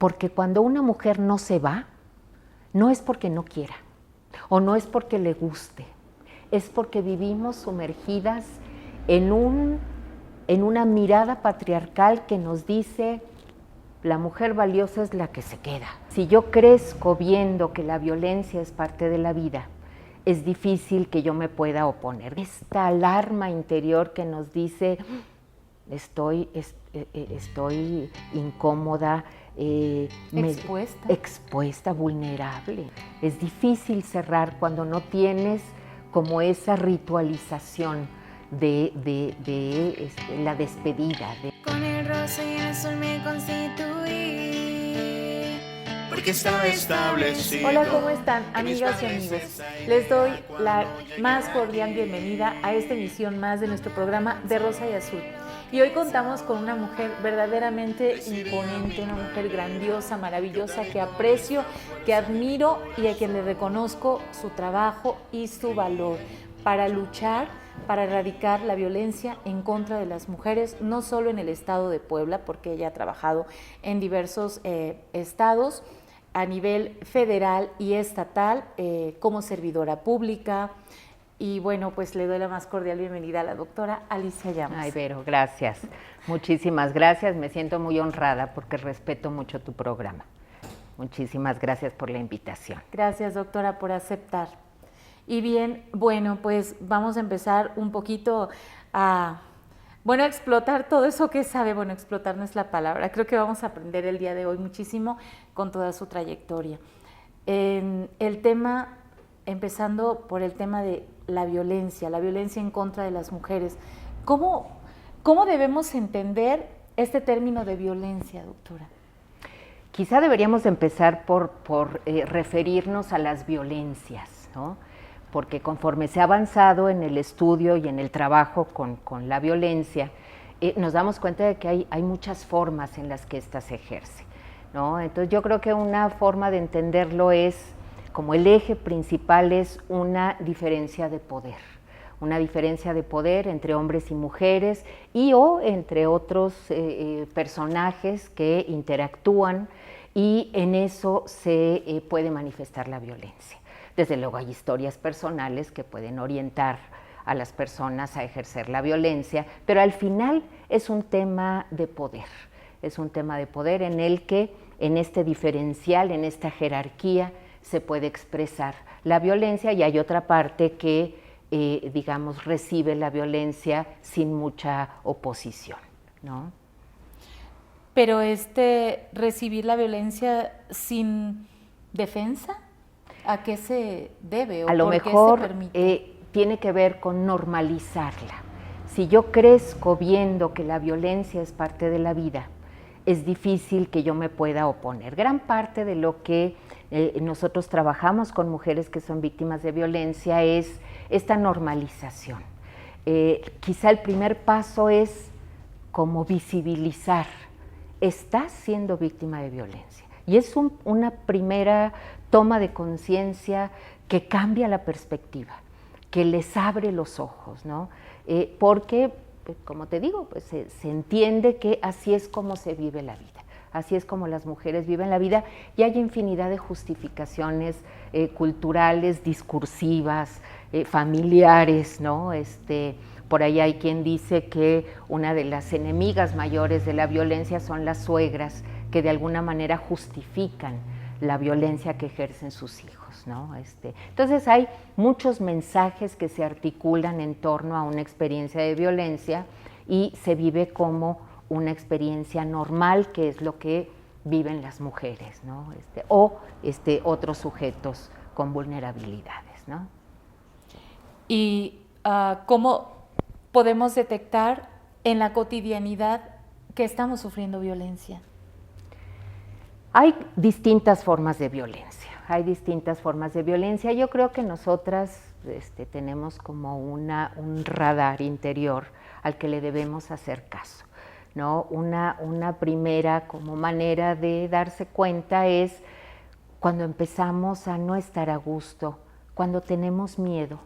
porque cuando una mujer no se va, no es porque no quiera o no es porque le guste, es porque vivimos sumergidas en una mirada patriarcal que nos dice la mujer valiosa es la que se queda. Si yo crezco viendo que la violencia es parte de la vida, es difícil que yo me pueda oponer. Esta alarma interior que nos dice estoy incómoda, expuesta, vulnerable. Es difícil cerrar cuando no tienes como esa ritualización de la despedida. Con el rosa y el azul me constituí, porque estaba establecido. Hola, ¿cómo están, amigas y amigos? Les doy la más cordial bienvenida a esta emisión más de nuestro programa de Rosa y Azul. Y hoy contamos con una mujer verdaderamente imponente, una mujer grandiosa, maravillosa, que aprecio, que admiro y a quien le reconozco su trabajo y su valor para luchar, para erradicar la violencia en contra de las mujeres, no solo en el estado de Puebla, porque ella ha trabajado en diversos estados, a nivel federal y estatal, como servidora pública. Y bueno, pues le doy la más cordial bienvenida a la doctora Alicia Llamas. Ay, Vero, gracias. Muchísimas gracias. Me siento muy honrada porque respeto mucho tu programa. Muchísimas gracias por la invitación. Gracias, doctora, por aceptar. Y bien, bueno, pues vamos a empezar un poquito a, explotar todo eso que sabe. Bueno, explotar no es la palabra. Creo que vamos a aprender el día de hoy muchísimo con toda su trayectoria. El tema, empezando por el tema de la violencia en contra de las mujeres. ¿Cómo debemos entender este término de violencia, doctora? Quizá deberíamos empezar por referirnos a las violencias, ¿no? Porque conforme se ha avanzado en el estudio y en el trabajo con la violencia, nos damos cuenta de que hay muchas formas en las que ésta se ejerce, ¿no? Entonces yo creo que una forma de entenderlo es, como el eje principal es una diferencia de poder entre hombres y mujeres o entre otros personajes que interactúan, y en eso se puede manifestar la violencia. Desde luego hay historias personales que pueden orientar a las personas a ejercer la violencia, pero al final es un tema de poder, en el que en este diferencial, en esta jerarquía, se puede expresar la violencia, y hay otra parte que, recibe la violencia sin mucha oposición, ¿no? Pero recibir la violencia sin defensa, ¿a qué se debe o a lo por mejor qué se permite? Tiene que ver con normalizarla. Si yo crezco viendo que la violencia es parte de la vida, es difícil que yo me pueda oponer. Gran parte de lo que nosotros trabajamos con mujeres que son víctimas de violencia es esta normalización. Quizá el primer paso es como visibilizar, estás siendo víctima de violencia. Y es una primera toma de conciencia que cambia la perspectiva, que les abre los ojos, ¿no? Porque, como te digo, pues se entiende que así es como se vive la vida. Así es como las mujeres viven la vida, y hay infinidad de justificaciones culturales, discursivas, familiares, ¿no? Por ahí hay quien dice que una de las enemigas mayores de la violencia son las suegras, que de alguna manera justifican la violencia que ejercen sus hijos, ¿no? Entonces hay muchos mensajes que se articulan en torno a una experiencia de violencia, y se vive como una experiencia normal, que es lo que viven las mujeres, ¿no? Otros sujetos con vulnerabilidades, ¿no? ¿Y cómo podemos detectar en la cotidianidad que estamos sufriendo violencia? Hay distintas formas de violencia, Yo creo que nosotras tenemos como un radar interior al que le debemos hacer caso, ¿no? Una primera como manera de darse cuenta es cuando empezamos a no estar a gusto, cuando tenemos miedo,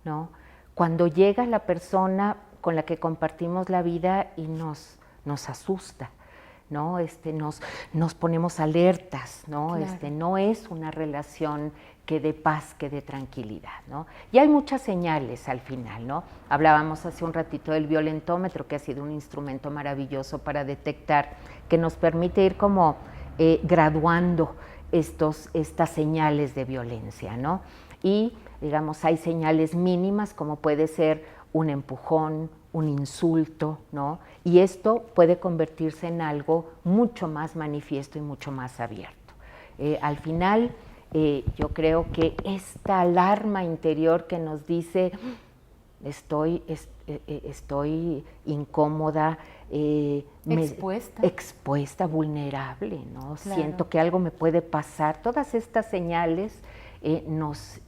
¿no? Cuando llega la persona con la que compartimos la vida y nos asusta, ¿no? Nos ponemos alertas, ¿no? Claro. No es una relación que dé paz, que dé tranquilidad, ¿no? Y hay muchas señales al final, ¿no? Hablábamos hace un ratito del violentómetro, que ha sido un instrumento maravilloso para detectar, que nos permite ir como graduando estas señales de violencia, ¿no? Y, digamos, hay señales mínimas, como puede ser un empujón, un insulto, ¿no? Y esto puede convertirse en algo mucho más manifiesto y mucho más abierto. Al final, yo creo que esta alarma interior que nos dice estoy incómoda, expuesta, vulnerable, ¿no? Claro. Siento que algo me puede pasar. Todas estas señales nos,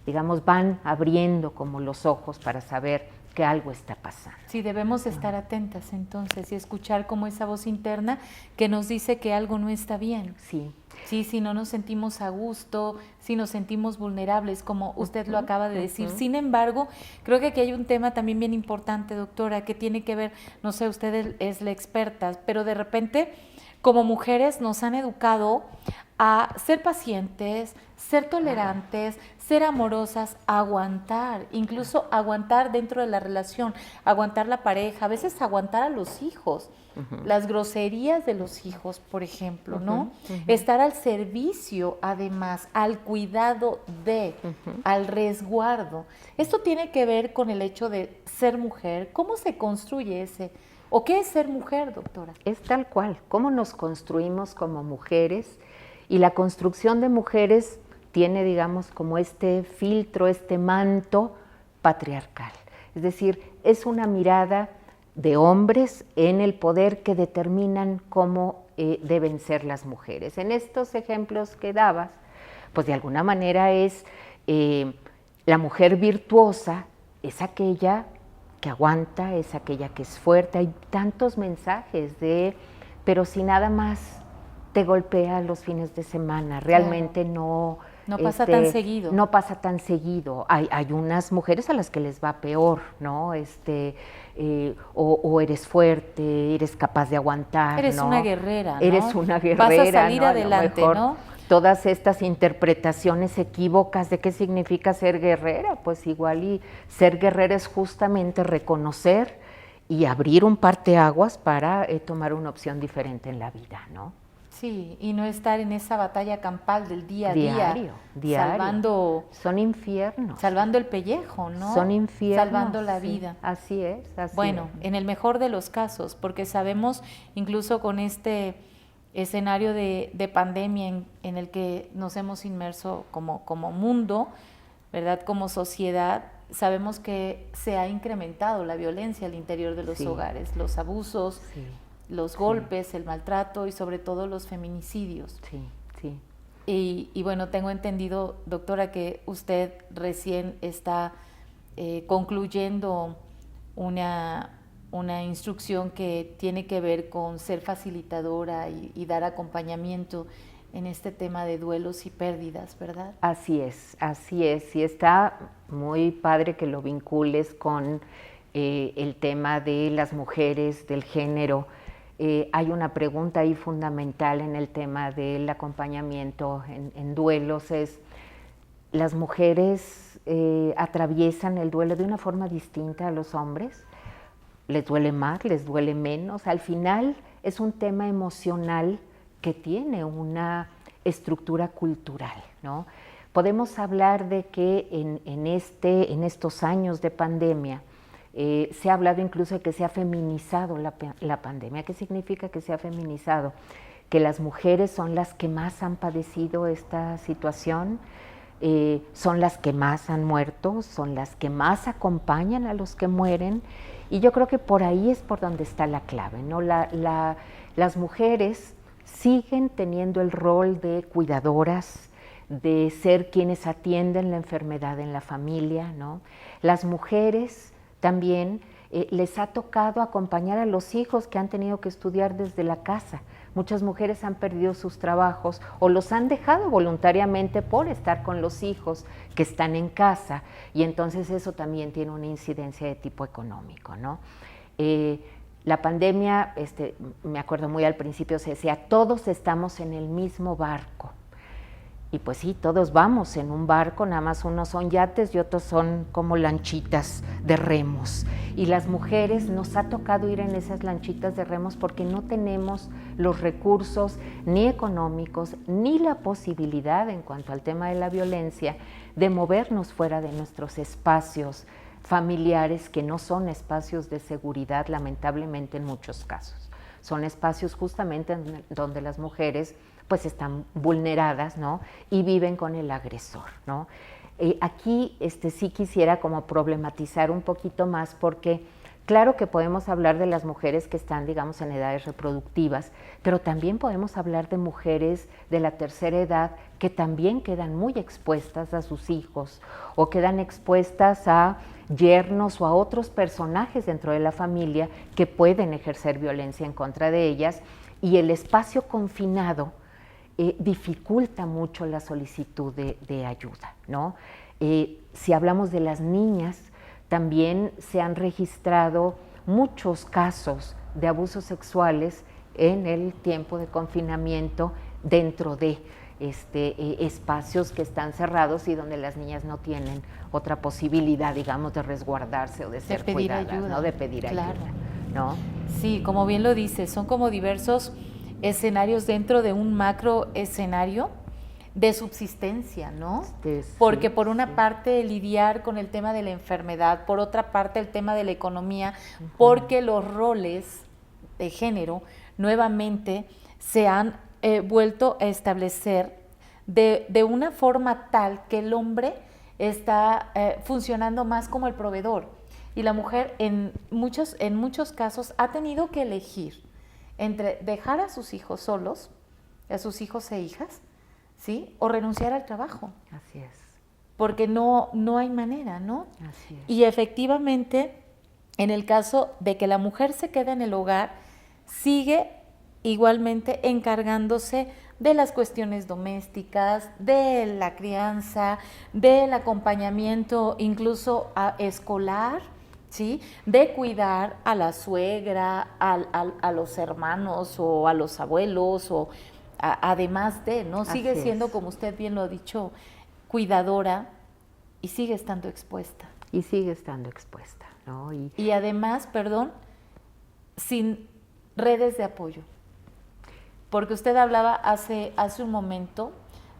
digamos, van abriendo como los ojos para saber que algo está pasando. Sí, debemos estar atentas entonces y escuchar como esa voz interna que nos dice que algo no está bien. Sí. Sí, si no nos sentimos a gusto, si nos sentimos vulnerables, como usted lo acaba de decir. Sin embargo, creo que aquí hay un tema también bien importante, doctora, que tiene que ver, no sé, usted es la experta, pero de repente, como mujeres nos han educado a ser pacientes, ser tolerantes, ser amorosas, aguantar, incluso aguantar dentro de la relación, aguantar la pareja, a veces aguantar a los hijos, las groserías de los hijos, por ejemplo, ¿no? Estar al servicio, además, al cuidado de, al resguardo. Esto tiene que ver con el hecho de ser mujer. ¿Cómo se construye ese? ¿O qué es ser mujer, doctora? Es tal cual, cómo nos construimos como mujeres, y la construcción de mujeres tiene, digamos, como este filtro, este manto patriarcal. Es decir, es una mirada de hombres en el poder que determinan cómo deben ser las mujeres. En estos ejemplos que dabas, pues de alguna manera es la mujer virtuosa, es aquella que aguanta, es aquella que es fuerte. Hay tantos mensajes pero si nada más te golpea los fines de semana, realmente claro. No pasa tan seguido. No pasa tan seguido. Hay unas mujeres a las que les va peor, ¿no? O eres fuerte, eres capaz de aguantar, eres ¿no? una guerrera, ¿no? Eres una guerrera, vas a salir ¿no? adelante, ¿no? Todas estas interpretaciones equívocas de qué significa ser guerrera, pues igual y ser guerrera es justamente reconocer y abrir un parteaguas para tomar una opción diferente en la vida, ¿no? Sí, y no estar en esa batalla campal del día a día. Diario. Salvando... Son infiernos. Salvando el pellejo, ¿no? Son infiernos. Salvando la vida. Así es, Bueno, en el mejor de los casos, porque sabemos, incluso con este escenario de pandemia en el que nos hemos inmerso como mundo, ¿verdad? Como sociedad, sabemos que se ha incrementado la violencia al interior de los hogares, los abusos, los golpes, el maltrato y sobre todo los feminicidios. Sí. Y bueno, tengo entendido, doctora, que usted recién está concluyendo una instrucción que tiene que ver con ser facilitadora y dar acompañamiento en este tema de duelos y pérdidas, ¿verdad? Así es. Y está muy padre que lo vincules con el tema de las mujeres, del género. Hay una pregunta ahí fundamental en el tema del acompañamiento en duelos, es las mujeres atraviesan el duelo de una forma distinta a los hombres, les duele más, les duele menos, al final es un tema emocional que tiene una estructura cultural, ¿no? Podemos hablar de que en estos años de pandemia se ha hablado incluso de que se ha feminizado la pandemia. ¿Qué significa que se ha feminizado? Que las mujeres son las que más han padecido esta situación, son las que más han muerto, son las que más acompañan a los que mueren, y yo creo que por ahí es por donde está la clave, ¿no? Las mujeres siguen teniendo el rol de cuidadoras, de ser quienes atienden la enfermedad en la familia, ¿no? Las mujeres también les ha tocado acompañar a los hijos que han tenido que estudiar desde la casa. Muchas mujeres han perdido sus trabajos o los han dejado voluntariamente por estar con los hijos que están en casa, y entonces eso también tiene una incidencia de tipo económico, ¿no? La pandemia, me acuerdo muy al principio, se decía, todos estamos en el mismo barco. Y pues sí, todos vamos en un barco, nada más unos son yates y otros son como lanchitas de remos. Y las mujeres nos ha tocado ir en esas lanchitas de remos porque no tenemos los recursos ni económicos ni la posibilidad, en cuanto al tema de la violencia, de movernos fuera de nuestros espacios familiares, que no son espacios de seguridad, lamentablemente, en muchos casos. Son espacios justamente donde las mujeres pues están vulneradas, ¿no? Y viven con el agresor, ¿no? Aquí sí quisiera como problematizar un poquito más, porque claro que podemos hablar de las mujeres que están, digamos, en edades reproductivas, pero también podemos hablar de mujeres de la tercera edad que también quedan muy expuestas a sus hijos o quedan expuestas a yernos o a otros personajes dentro de la familia que pueden ejercer violencia en contra de ellas, y el espacio confinado dificulta mucho la solicitud de ayuda, ¿no? Si hablamos de las niñas, también se han registrado muchos casos de abusos sexuales en el tiempo de confinamiento dentro de espacios que están cerrados y donde las niñas no tienen otra posibilidad, digamos, de resguardarse o de ser cuidadas, ayuda, ¿no? De pedir ayuda, ¿no? Sí, como bien lo dices, son como diversos escenarios dentro de un macro escenario de subsistencia, ¿no? Porque por una parte lidiar con el tema de la enfermedad, por otra parte el tema de la economía, porque los roles de género nuevamente se han vuelto a establecer de una forma tal que el hombre está funcionando más como el proveedor, y la mujer en muchos casos ha tenido que elegir entre dejar a sus hijos solos, a sus hijos e hijas, ¿sí? O renunciar al trabajo. Así es. Porque no hay manera, ¿no? Así es. Y efectivamente, en el caso de que la mujer se quede en el hogar, sigue igualmente encargándose de las cuestiones domésticas, de la crianza, del acompañamiento incluso escolar, ¿sí? De cuidar a la suegra, a los hermanos o a los abuelos, o además de, ¿no? Sigue siendo, como usted bien lo ha dicho, cuidadora, y sigue estando expuesta. Y sigue estando expuesta, ¿no? Y además, sin redes de apoyo. Porque usted hablaba hace un momento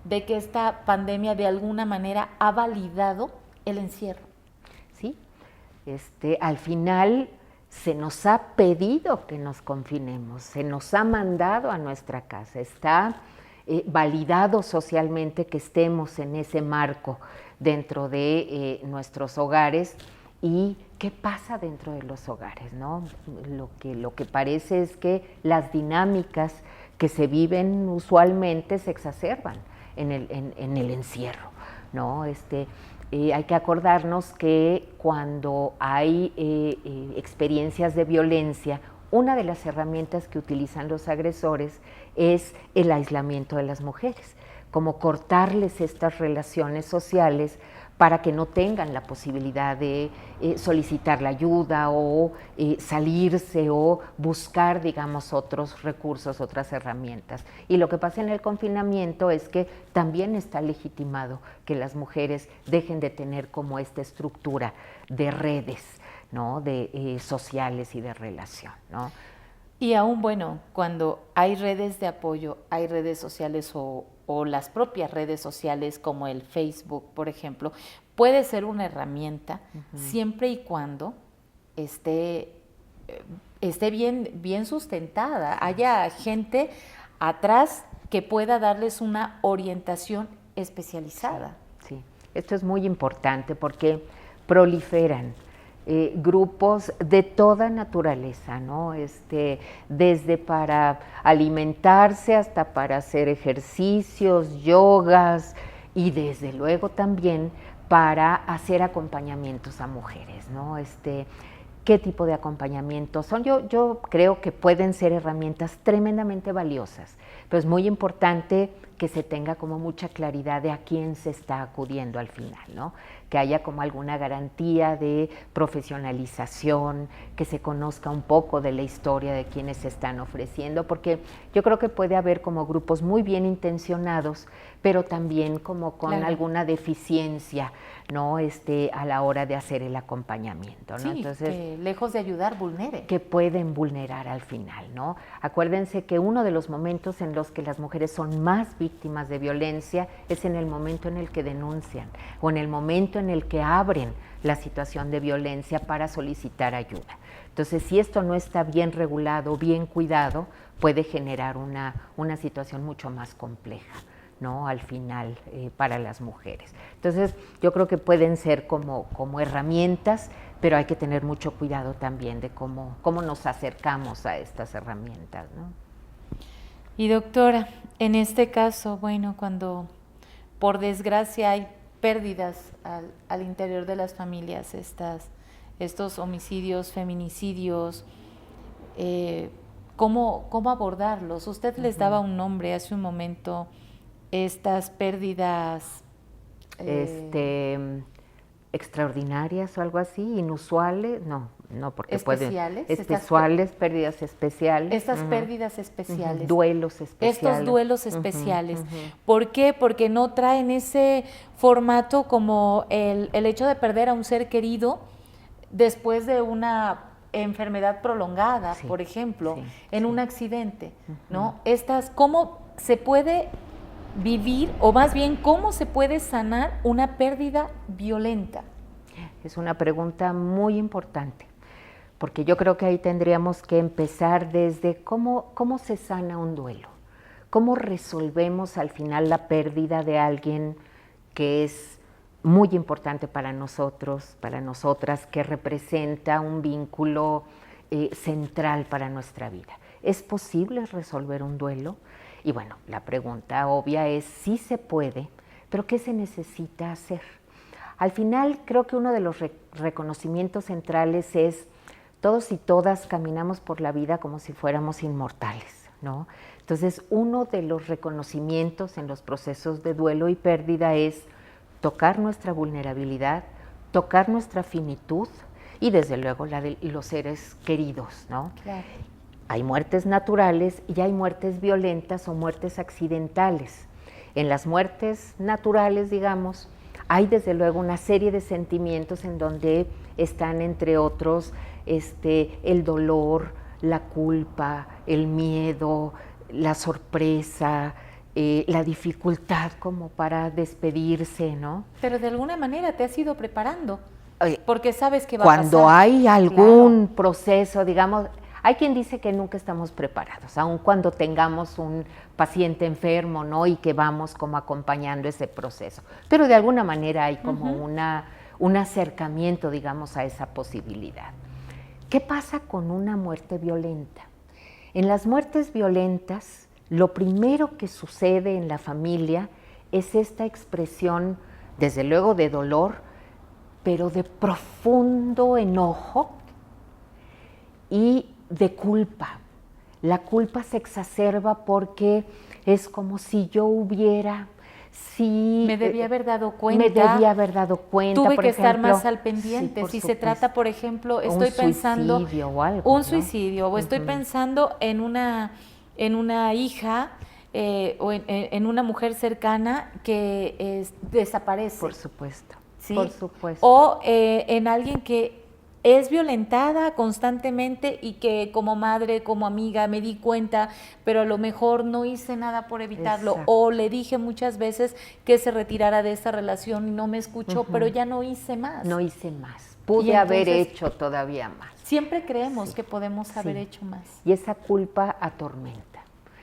de que esta pandemia de alguna manera ha validado el encierro. Sí, al final se nos ha pedido que nos confinemos, se nos ha mandado a nuestra casa, está validado socialmente que estemos en ese marco dentro de nuestros hogares. ¿Y qué pasa dentro de los hogares, no? Lo que parece es que las dinámicas que se viven usualmente se exacerban en el encierro, ¿no? Hay que acordarnos que cuando hay experiencias de violencia, una de las herramientas que utilizan los agresores es el aislamiento de las mujeres, como cortarles estas relaciones sociales para que no tengan la posibilidad de solicitar la ayuda o salirse o buscar, digamos, otros recursos, otras herramientas. Y lo que pasa en el confinamiento es que también está legitimado que las mujeres dejen de tener como esta estructura de redes, ¿no? Sociales y de relación, ¿no? Y aún, bueno, cuando hay redes de apoyo, hay redes sociales o las propias redes sociales como el Facebook, por ejemplo, puede ser una herramienta siempre y cuando esté bien sustentada, haya gente atrás que pueda darles una orientación especializada. Sí, esto es muy importante porque proliferan grupos de toda naturaleza, ¿no? Desde para alimentarse hasta para hacer ejercicios, yogas, y desde luego también para hacer acompañamientos a mujeres, ¿no? ¿Qué tipo de acompañamientos son? Yo creo que pueden ser herramientas tremendamente valiosas, pero es muy importante que se tenga como mucha claridad de a quién se está acudiendo al final, ¿no? Que haya como alguna garantía de profesionalización, que se conozca un poco de la historia de quienes se están ofreciendo, porque yo creo que puede haber como grupos muy bien intencionados, pero también como con alguna deficiencia, ¿no? A la hora de hacer el acompañamiento, ¿no? Sí, entonces, que lejos de ayudar, vulnere. Que pueden vulnerar al final, ¿no? Acuérdense que uno de los momentos en los que las mujeres son más víctimas de violencia es en el momento en el que denuncian o en el momento en el que abren la situación de violencia para solicitar ayuda. Entonces, si esto no está bien regulado, bien cuidado, puede generar una situación mucho más compleja, ¿no? Al final, para las mujeres. Entonces, yo creo que pueden ser como herramientas, pero hay que tener mucho cuidado también de cómo nos acercamos a estas herramientas, ¿no? Y doctora, en este caso, bueno, cuando por desgracia hay pérdidas al interior de las familias, estos homicidios, feminicidios, ¿cómo abordarlos? Usted les daba un nombre hace un momento, estas pérdidas extraordinarias o algo así, inusuales, no, porque especiales, pérdidas especiales. Estas pérdidas especiales. Duelos especiales. Estos duelos especiales. ¿Por qué? Porque no traen ese formato como el hecho de perder a un ser querido después de una enfermedad prolongada, por ejemplo, en un accidente, ¿no? ¿Cómo se puede vivir, o más bien, cómo se puede sanar una pérdida violenta? Es una pregunta muy importante, porque yo creo que ahí tendríamos que empezar desde cómo se sana un duelo, cómo resolvemos al final la pérdida de alguien que es muy importante para nosotros, para nosotras, que representa un vínculo central para nuestra vida. ¿Es posible resolver un duelo? Y bueno, la pregunta obvia es sí se puede, pero ¿qué se necesita hacer? Al final creo que uno de los reconocimientos centrales es todos y todas caminamos por la vida como si fuéramos inmortales, ¿no? Entonces, uno de los reconocimientos en los procesos de duelo y pérdida es tocar nuestra vulnerabilidad, tocar nuestra finitud y desde luego la de los seres queridos, ¿no? Claro. Hay muertes naturales y hay muertes violentas o muertes accidentales. En las muertes naturales, digamos, hay desde luego una serie de sentimientos en donde están, entre otros, el dolor, la culpa, el miedo, la sorpresa, la dificultad como para despedirse, ¿no? Pero de alguna manera te has ido preparando, porque sabes que va a pasar. Cuando hay algún proceso, digamos, hay quien dice que nunca estamos preparados, aun cuando tengamos un paciente enfermo, ¿no? Y que vamos como acompañando ese proceso. Pero de alguna manera hay como un acercamiento, digamos, a esa posibilidad. ¿Qué pasa con una muerte violenta? En las muertes violentas, lo primero que sucede en la familia es esta expresión, desde luego de dolor, pero de profundo enojo y de culpa. La culpa se exacerba porque es como si yo hubiera... me debía haber dado cuenta. Me debía haber dado cuenta. Tuve por que ejemplo, estar más al pendiente. Si se trata, por ejemplo, estoy pensando... Un suicidio o algo. Un suicidio, o estoy pensando en una hija o en una mujer cercana que desaparece. Por supuesto, ¿sí? Por supuesto. O en alguien que es violentada constantemente y que como madre, como amiga me di cuenta, pero a lo mejor no hice nada por evitarlo. Exacto. O le dije muchas veces que se retirara de esta relación y no me escuchó, pero ya no hice más. No hice más. Pude haber hecho todavía más. Siempre creemos que podemos haber hecho más. Y esa culpa atormenta,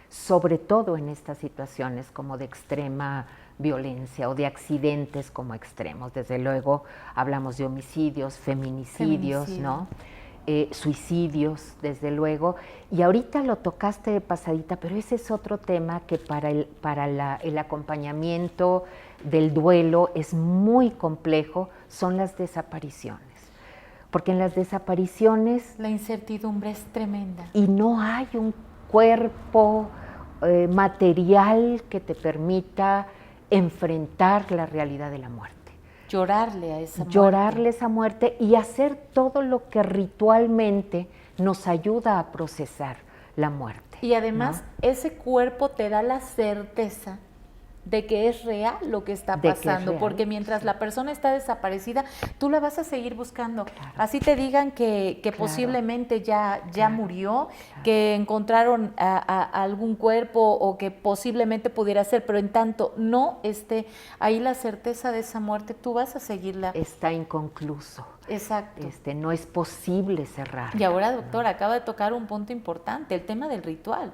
sobre todo en estas situaciones como de extrema violencia o de accidentes como extremos. Desde luego hablamos de homicidios, feminicidios, ¿no? Suicidios, desde luego. Y ahorita lo tocaste de pasadita, pero ese es otro tema que para el acompañamiento del duelo es muy complejo, son las desapariciones. Porque en las desapariciones... La incertidumbre es tremenda. Y no hay un cuerpo material que te permita enfrentar la realidad de la muerte. Llorarle a esa muerte. Llorarle esa muerte y hacer todo lo que ritualmente nos ayuda a procesar la muerte. Y además, ¿no? ese cuerpo te da la certeza de que es real lo que está pasando, porque mientras la persona está desaparecida, tú la vas a seguir buscando. Claro. Así te digan que claro. posiblemente ya murió, claro. que encontraron a algún cuerpo o que posiblemente pudiera ser, pero en tanto no esté ahí la certeza de esa muerte, tú vas a seguirla. Está inconcluso. Exacto. No es posible cerrar. Y ahora, doctora, acaba de tocar un punto importante, el tema del ritual.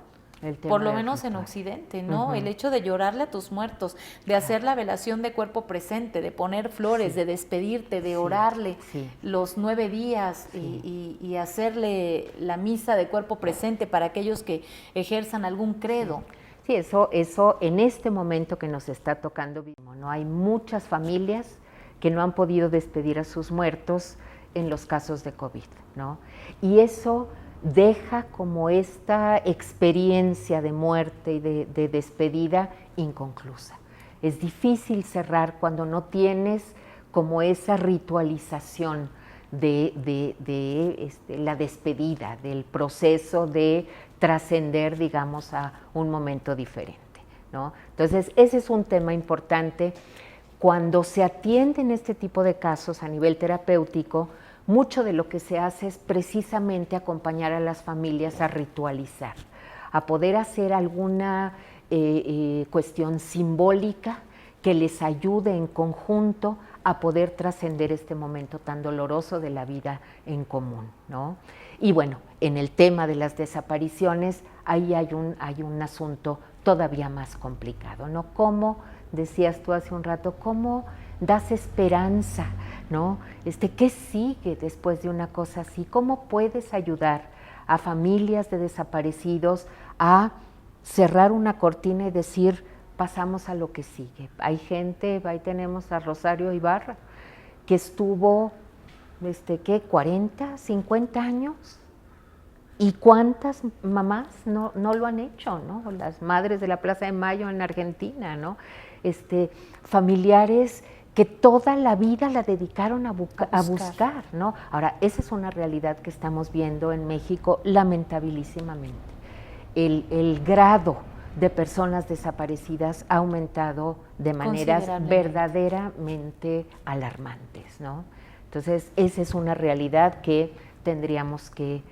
Por lo menos en Occidente, ¿no? El hecho de llorarle a tus muertos, de hacer la velación de cuerpo presente, de poner flores, de despedirte, de orarle los 9 días y hacerle la misa de cuerpo presente para aquellos que ejerzan algún credo. Sí, eso en este momento que nos está tocando, ¿no? Hay muchas familias que no han podido despedir a sus muertos en los casos de COVID, ¿no? Y eso deja como esta experiencia de muerte y de despedida inconclusa. Es difícil cerrar cuando no tienes como esa ritualización de la despedida, del proceso de trascender, digamos, a un momento diferente, ¿no? Entonces, ese es un tema importante. Cuando se atienden este tipo de casos a nivel terapéutico, mucho de lo que se hace es precisamente acompañar a las familias a ritualizar, a poder hacer alguna cuestión simbólica que les ayude en conjunto a poder trascender este momento tan doloroso de la vida en común, ¿no? Y bueno, en el tema de las desapariciones, ahí hay un asunto todavía más complicado, ¿no? Como decías tú hace un rato, ¿cómo das esperanza, ¿no? ¿Qué sigue después de una cosa así? ¿Cómo puedes ayudar a familias de desaparecidos a cerrar una cortina y decir, pasamos a lo que sigue? Hay gente, ahí tenemos a Rosario Ibarra, que estuvo, 40, 50 años. ¿Y cuántas mamás no lo han hecho, ¿no? Las madres de la Plaza de Mayo en Argentina, ¿no? Familiares que toda la vida la dedicaron a buscar, ¿no? Ahora, esa es una realidad que estamos viendo en México, lamentabilísimamente. El grado de personas desaparecidas ha aumentado de maneras verdaderamente alarmantes, ¿no? Entonces, esa es una realidad que tendríamos que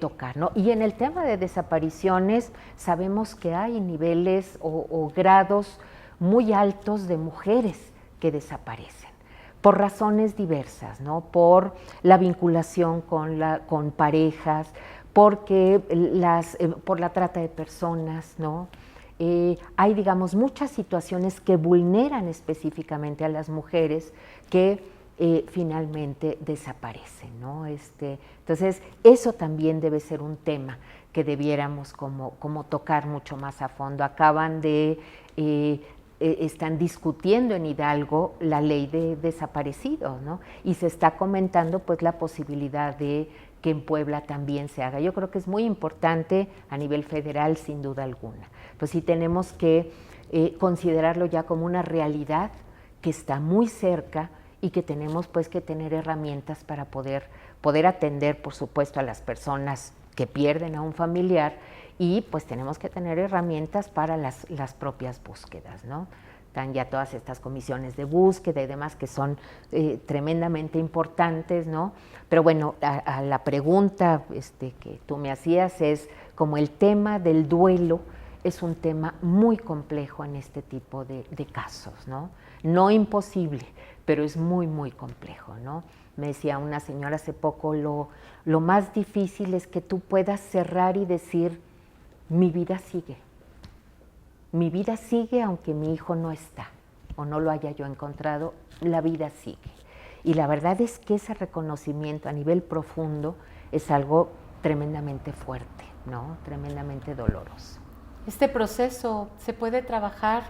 tocar, ¿no? Y en el tema de desapariciones, sabemos que hay niveles o grados muy altos de mujeres que desaparecen por razones diversas, ¿no? Por la vinculación con parejas, por la trata de personas, ¿no? Hay, digamos, muchas situaciones que vulneran específicamente a las mujeres que finalmente desaparecen, ¿no? Entonces, eso también debe ser un tema que debiéramos como tocar mucho más a fondo. Están discutiendo en Hidalgo la ley de desaparecidos, ¿no? Y se está comentando pues la posibilidad de que en Puebla también se haga. Yo creo que es muy importante a nivel federal, sin duda alguna. Pues sí tenemos que considerarlo ya como una realidad que está muy cerca y que tenemos pues que tener herramientas para poder atender, por supuesto, a las personas que pierden a un familiar, y pues tenemos que tener herramientas para las propias búsquedas, ¿no? Están ya todas estas comisiones de búsqueda y demás que son tremendamente importantes, ¿no? Pero bueno, a la pregunta que tú me hacías es como el tema del duelo es un tema muy complejo en este tipo de casos, ¿no? No imposible, pero es muy, muy complejo, ¿no? Me decía una señora hace poco, lo más difícil es que tú puedas cerrar y decir, mi vida sigue. Mi vida sigue aunque mi hijo no está o no lo haya yo encontrado, la vida sigue. Y la verdad es que ese reconocimiento a nivel profundo es algo tremendamente fuerte, ¿no? Tremendamente doloroso. Este proceso se puede trabajar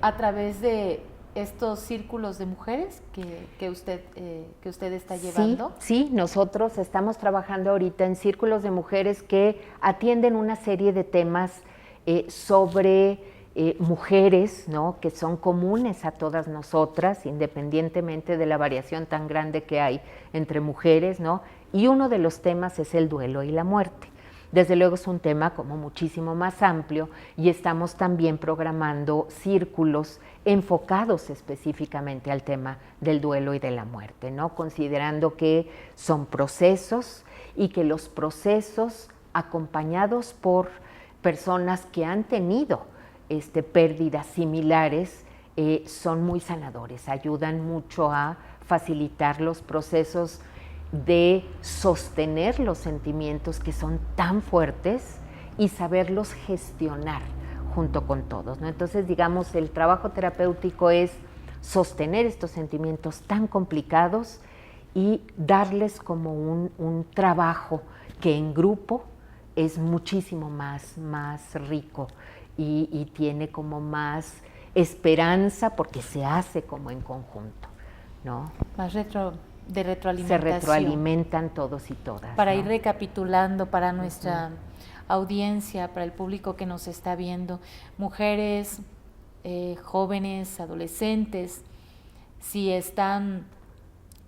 a través de estos círculos de mujeres que usted está llevando. Sí, nosotros estamos trabajando ahorita en círculos de mujeres que atienden una serie de temas sobre mujeres, ¿no?, que son comunes a todas nosotras, independientemente de la variación tan grande que hay entre mujeres, ¿no? Y uno de los temas es el duelo y la muerte. Desde luego es un tema como muchísimo más amplio y estamos también programando círculos enfocados específicamente al tema del duelo y de la muerte, ¿no?, considerando que son procesos y que los procesos acompañados por personas que han tenido pérdidas similares son muy sanadores, ayudan mucho a facilitar los procesos de sostener los sentimientos que son tan fuertes y saberlos gestionar junto con todos, ¿no? Entonces, digamos, el trabajo terapéutico es sostener estos sentimientos tan complicados y darles como un trabajo que en grupo es muchísimo más rico y tiene como más esperanza porque se hace como en conjunto, ¿no? Más de retroalimentación. Se retroalimentan todos y todas. Para ¿no? ir recapitulando para nuestra audiencia, para el público que nos está viendo, mujeres, jóvenes, adolescentes, si están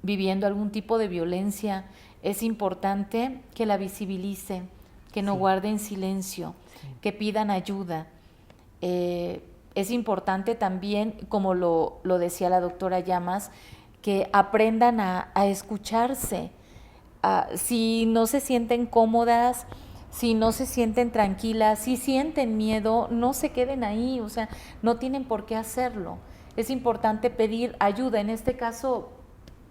viviendo algún tipo de violencia, es importante que la visibilicen, que no guarden silencio, que pidan ayuda. Es importante también, como lo decía la doctora Llamas, que aprendan a escucharse. Si no se sienten cómodas, si no se sienten tranquilas, si sienten miedo, no se queden ahí, o sea, no tienen por qué hacerlo. Es importante pedir ayuda, en este caso,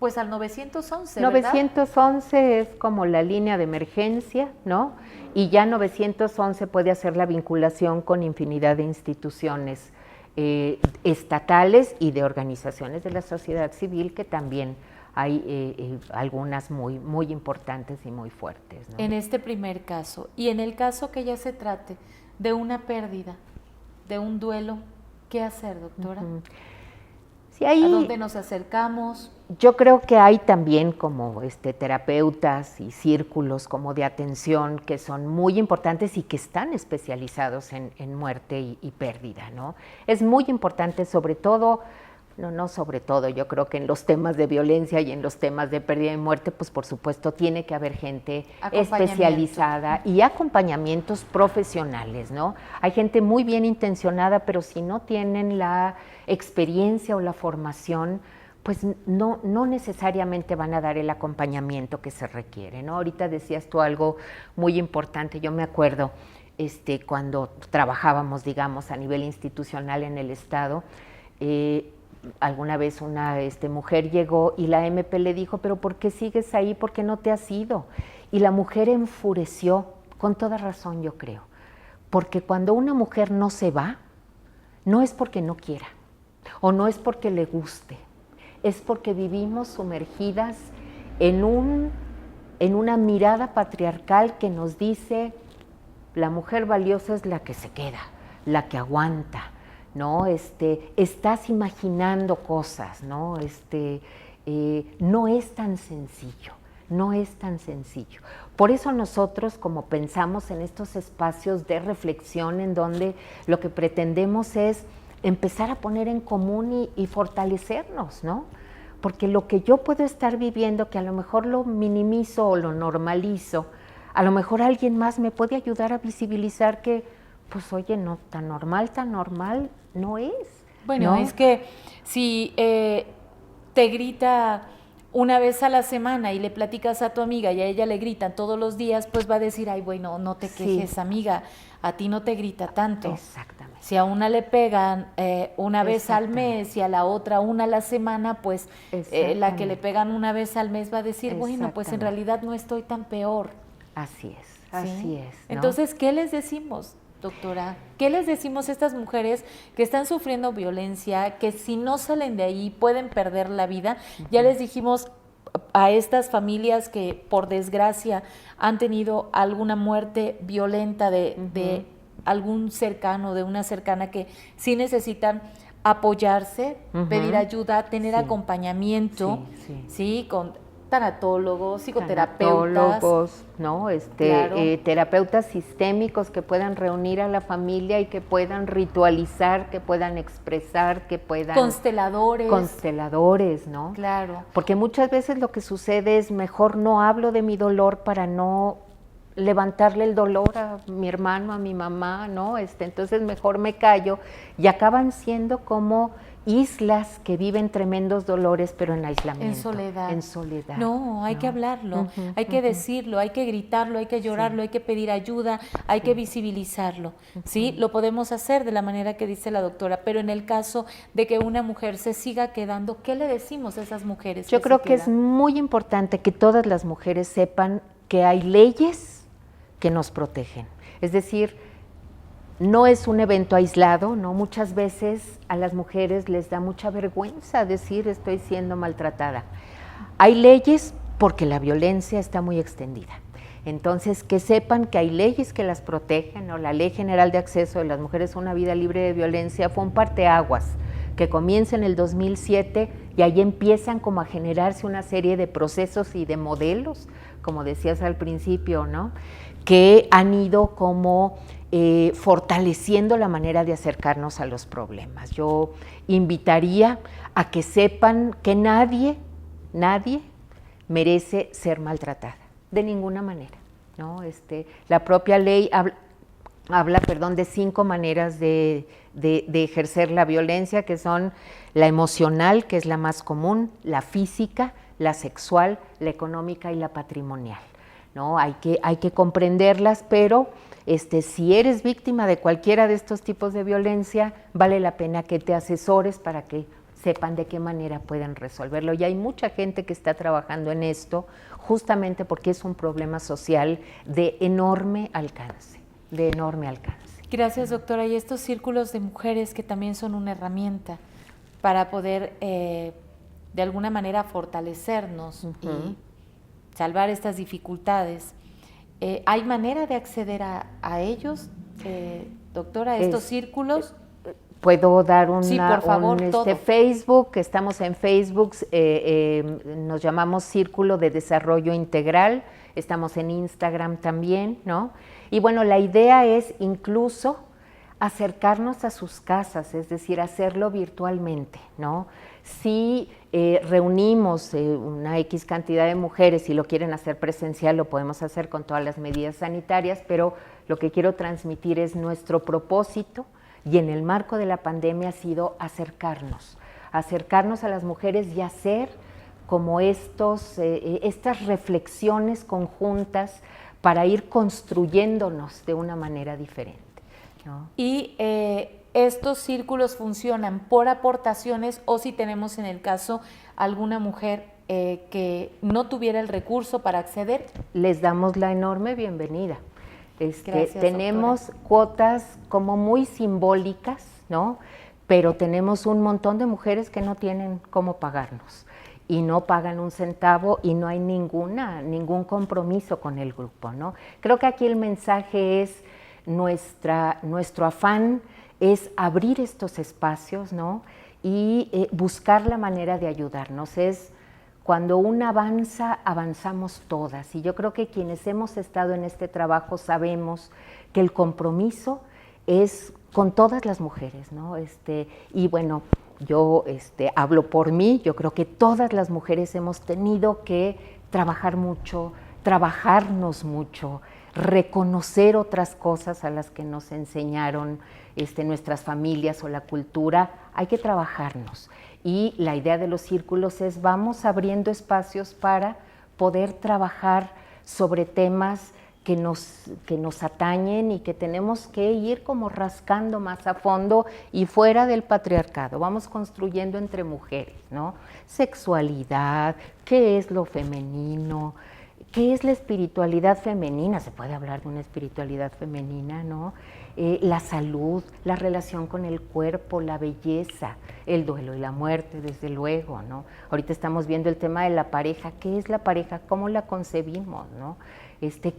pues al 911, ¿verdad? 911 es como la línea de emergencia, ¿no? Y ya 911 puede hacer la vinculación con infinidad de instituciones estatales y de organizaciones de la sociedad civil, que también hay algunas muy importantes y muy fuertes, ¿no? En este primer caso, y en el caso que ya se trate de una pérdida, de un duelo, ¿qué hacer, doctora? Sí, ahí, ¿a dónde nos acercamos? Yo creo que hay también como terapeutas y círculos como de atención que son muy importantes y que están especializados en muerte y pérdida, ¿no? Es muy importante, sobre todo, no sobre todo, yo creo que en los temas de violencia y en los temas de pérdida y muerte, pues por supuesto tiene que haber gente especializada y acompañamientos profesionales, ¿no? Hay gente muy bien intencionada, pero si no tienen la experiencia o la formación, pues no necesariamente van a dar el acompañamiento que se requiere, ¿no? Ahorita decías tú algo muy importante, yo me acuerdo cuando trabajábamos, digamos, a nivel institucional en el Estado, alguna vez una mujer llegó y la MP le dijo, pero ¿por qué sigues ahí? ¿Por qué no te has ido? Y la mujer enfureció, con toda razón yo creo, porque cuando una mujer no se va, no es porque no quiera, o no es porque le guste, es porque vivimos sumergidas en una mirada patriarcal que nos dice, la mujer valiosa es la que se queda, la que aguanta, ¿no? Estás imaginando cosas, ¿no? No es tan sencillo, no es tan sencillo. Por eso nosotros, como pensamos en estos espacios de reflexión en donde lo que pretendemos es empezar a poner en común y fortalecernos, ¿no? Porque lo que yo puedo estar viviendo, que a lo mejor lo minimizo o lo normalizo, a lo mejor alguien más me puede ayudar a visibilizar que, pues oye, no, tan normal no es. Bueno, ¿no? es que si te grita una vez a la semana y le platicas a tu amiga y a ella le gritan todos los días, pues va a decir, ay, bueno, no te quejes, amiga, a ti no te grita tanto. Exactamente. Si a una le pegan una vez al mes y a la otra una a la semana, pues la que le pegan una vez al mes va a decir, bueno, pues en realidad no estoy tan peor. Así es, ¿sí? así es. ¿no? Entonces, ¿qué les decimos, doctora? ¿Qué les decimos a estas mujeres que están sufriendo violencia, que si no salen de ahí pueden perder la vida? Ya les dijimos a estas familias que por desgracia han tenido alguna muerte violenta de algún cercano, de una cercana, que sí necesitan apoyarse, pedir ayuda, tener acompañamiento, ¿sí? tanatólogos, psicoterapeutas. Tanatólogos, ¿no? Claro. Terapeutas sistémicos que puedan reunir a la familia y que puedan ritualizar, que puedan expresar, que puedan... Consteladores, ¿no? Claro. Porque muchas veces lo que sucede es mejor no hablo de mi dolor para no levantarle el dolor a mi hermano, a mi mamá, ¿no? Entonces mejor me callo y acaban siendo como islas que viven tremendos dolores, pero en aislamiento. En soledad. En soledad. No, hay que hablarlo, hay que decirlo, hay que gritarlo, hay que llorarlo, hay que pedir ayuda, hay que visibilizarlo, ¿sí? Lo podemos hacer de la manera que dice la doctora, pero en el caso de que una mujer se siga quedando, ¿qué le decimos a esas mujeres? Yo creo que es muy importante que todas las mujeres sepan que hay leyes que nos protegen. Es decir, no es un evento aislado, ¿no? Muchas veces a las mujeres les da mucha vergüenza decir estoy siendo maltratada. Hay leyes porque la violencia está muy extendida. Entonces, que sepan que hay leyes que las protegen, ¿no? La Ley General de Acceso de las Mujeres a una Vida Libre de Violencia fue un parteaguas que comienza en el 2007 y ahí empiezan como a generarse una serie de procesos y de modelos, como decías al principio, ¿no? Que han ido como fortaleciendo la manera de acercarnos a los problemas. Yo invitaría a que sepan que nadie merece ser maltratada, de ninguna manera, ¿no? La propia ley habla de 5 maneras de ejercer la violencia, que son la emocional, que es la más común, la física, la sexual, la económica y la patrimonial, ¿no? Hay que comprenderlas, pero si eres víctima de cualquiera de estos tipos de violencia, vale la pena que te asesores para que sepan de qué manera pueden resolverlo. Y hay mucha gente que está trabajando en esto justamente porque es un problema social de enorme alcance, Gracias, doctora. Y estos círculos de mujeres que también son una herramienta para poder de alguna manera fortalecernos y salvar estas dificultades. ¿Hay manera de acceder a ellos, doctora, a estos círculos? Puedo dar sí, por favor, Facebook, estamos en Facebook, nos llamamos Círculo de Desarrollo Integral, estamos en Instagram también, ¿no? Y bueno, la idea es incluso acercarnos a sus casas, es decir, hacerlo virtualmente, ¿no? Si reunimos una X cantidad de mujeres y lo quieren hacer presencial, lo podemos hacer con todas las medidas sanitarias, pero lo que quiero transmitir es nuestro propósito, y en el marco de la pandemia ha sido acercarnos a las mujeres y hacer como estas reflexiones conjuntas para ir construyéndonos de una manera diferente, ¿no? Y estos círculos funcionan por aportaciones, o si tenemos en el caso alguna mujer que no tuviera el recurso para acceder. Les damos la enorme bienvenida. Gracias, tenemos doctora. cuotas como muy simbólicas, ¿no? Pero tenemos un montón de mujeres que no tienen cómo pagarnos y no pagan un centavo y no hay ningún compromiso con el grupo, ¿no? Creo que aquí el mensaje es nuestro afán es abrir estos espacios, ¿no? Y buscar la manera de ayudarnos. Cuando una avanza, avanzamos todas. Y yo creo que quienes hemos estado en este trabajo sabemos que el compromiso es con todas las mujeres, ¿no? Y bueno, yo hablo por mí, yo creo que todas las mujeres hemos tenido que trabajar mucho, trabajarnos mucho, reconocer otras cosas a las que nos enseñaron nuestras familias o la cultura. Hay que trabajarnos. Y la idea de los círculos es vamos abriendo espacios para poder trabajar sobre temas que nos atañen y que tenemos que ir como rascando más a fondo y fuera del patriarcado. Vamos construyendo entre mujeres, ¿no? Sexualidad, qué es lo femenino, qué es la espiritualidad femenina, se puede hablar de una espiritualidad femenina, ¿no? La salud, la relación con el cuerpo, la belleza, el duelo y la muerte, desde luego, ¿no? Ahorita estamos viendo el tema de la pareja. ¿Qué es la pareja? ¿Cómo la concebimos, no?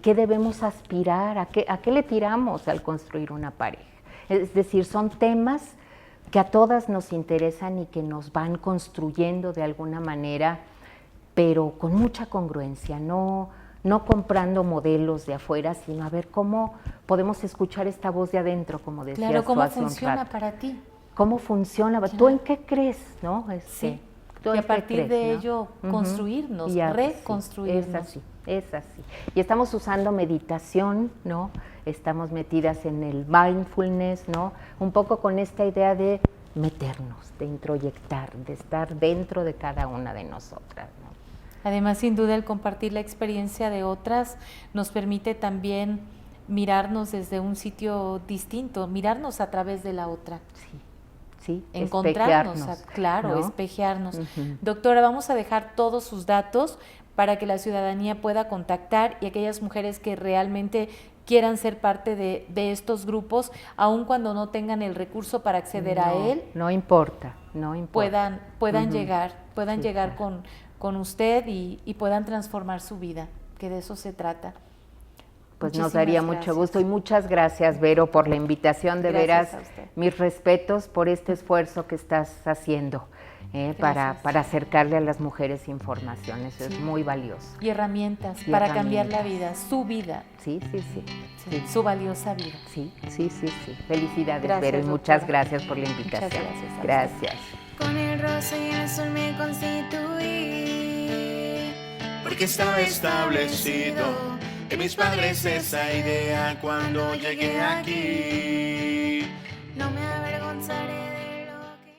¿Qué debemos aspirar? ¿A qué le tiramos al construir una pareja? Es decir, son temas que a todas nos interesan y que nos van construyendo de alguna manera pero con mucha congruencia, no comprando modelos de afuera, sino a ver cómo podemos escuchar esta voz de adentro, como decías Claro, tú ¿cómo hace un funciona rato. para ti? ¿Cómo funciona? Claro. ¿Tú en qué crees? ¿No? Sí. ¿tú Y en a qué partir crees, de no? ello, construirnos, Y reconstruirnos. Sí, es así. Y estamos usando meditación, ¿no? Estamos metidas en el mindfulness, ¿no? Un poco con esta idea de meternos, de introyectar, de estar dentro de cada una de nosotras, ¿no? Además, sin duda, el compartir la experiencia de otras nos permite también mirarnos desde un sitio distinto, mirarnos a través de la otra. Sí, Encontrarnos, espejearnos, claro, ¿no? espejearnos. Doctora, vamos a dejar todos sus datos para que la ciudadanía pueda contactar y aquellas mujeres que realmente quieran ser parte de estos grupos, aun cuando no tengan el recurso para acceder a él, no importa, puedan llegar Sí, llegar claro. con usted y puedan transformar su vida, que de eso se trata. Pues Muchísimas nos daría gracias. mucho gusto y muchas gracias, Vero, por la invitación. De Gracias veras, a usted. mis respetos por este esfuerzo que estás haciendo para acercarle a las mujeres información. Eso es muy valioso. Y herramientas Y para cambiar la herramientas. vida, su vida, Sí. su valiosa vida. Sí. Felicidades, Gracias, Vero, y doctora. muchas gracias por la invitación. Muchas gracias a usted. Gracias. Con el rosa y el azul me constituí, porque estaba establecido en mis padres esa idea cuando llegué aquí.